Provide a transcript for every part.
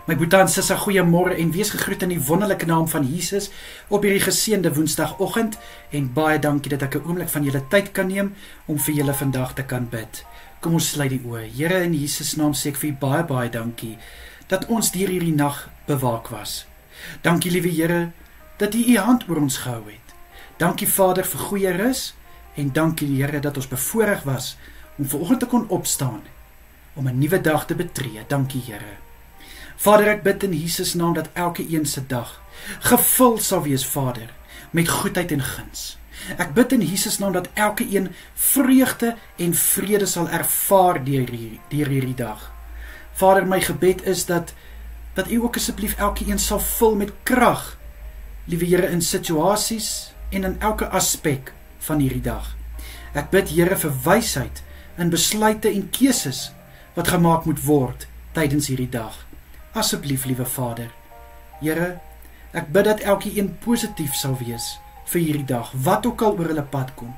My Boeta en Sissa, goeiemôre en wees gegroet in die wonderlike naam van Jesus op hierdie geseënde Woensdagoggend en baie dankie dat ek 'n oomblik van julle tyd kan neem om vir julle vandag te kan bid. Kom ons sluit die oë. Here, in Jesus naam sê ek vir u baie dankie dat ons deur hierdie nag bewaak was. Dankie liewe Here dat u hand oor ons gehou het. Dankie Vader vir goeie rus en dankie Here dat ons bevoorreg was om vanoggend te kon opstaan om 'n nuwe dag te betree. Dankie Here. Vader, ek bid in Jesus naam dat elke een se dag gevul sal wees, Vader, met goedheid en guns. Ek bid in Jesus naam dat elke een vreugde en vrede sal ervaar deur hierdie dag. Vader, my gebed is dat u ook asseblief elke een sal vul met krag, liewe Here, in situasies en in elke aspek van hierdie dag. Ek bid Here vir wysheid in besluite en keuses wat gemaak moet word tydens hierdie dag. Asseblief, liewe Vader. Here, ek bid dat elke een positief sal wees vir hierdie dag, wat ook al oor hulle pad kom.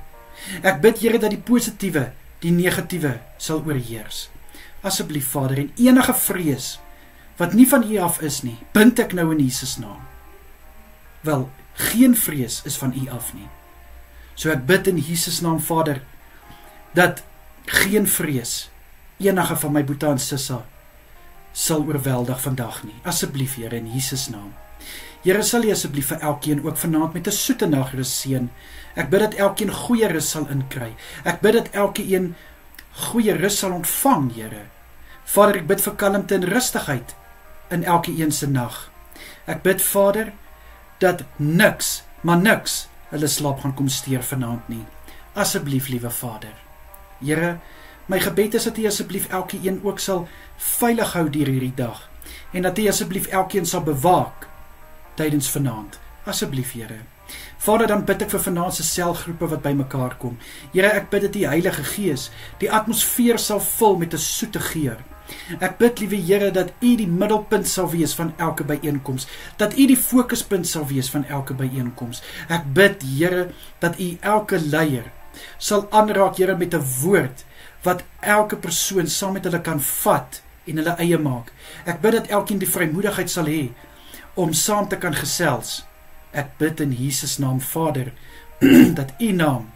Ek bid Here dat die positiewe, die negatiewe sal oorheers. Asseblief Vader, en enige vrees wat nie van u af is nie, bind ek nou in Jesus naam. Wel, geen vrees is van u af nie. So ek bid in Jesus naam, Vader, dat geen vrees enige van my Boeta en Sissa sal oorweldig vandag nie. Asseblief Here, in Jesus naam. Here, sal u asseblief vir elkeen ook vanaand met 'n soete nagrus seën. Ek bid dat elkeen goeie rus sal inkry. Ek bid dat elkeen goeie rus sal ontvang, Here. Vader, ek bid vir kalmte en rustigheid in elkeen se nag. Ek bid, Vader, dat niks, maar niks, hulle slaap gaan kom steur vanaand nie. Asseblief, liewe Vader. Here, my gebed is dat u asseblief elkeen ook sal veilig hou deur hierdie dag en dat u asseblief elkeen sal bewaak tydens vanaand. Asseblief, Here. Vader, dan bid ek vir vanaand se selgroepe wat bymekaar kom. Here, ek bid dat die Heilige Gees die atmosfeer sal vul met 'n soete geur. Ek bid, liewe Here, dat u die middelpunt sal wees van elke byeenkoms, dat u die fokuspunt sal wees van elke byeenkoms. Ek bid, Here, dat u elke leier sal aanraak, Here, met 'n woord wat elke persoon saam met hulle kan vat en hulle eie maak. Ek bid dat elkeen die vrymoedigheid sal hê om saam te kan gesels. Ek bid in Jesus naam, Vader, dat u naam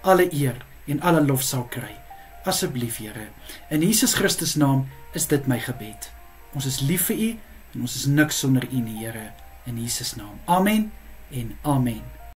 alle eer en alle lof sal kry. Asseblief, Here. In Jesus Christus naam is dit my gebed. Ons is lief vir u en ons is niks sonder u nie, Here. In Jesus naam. Amen en amen.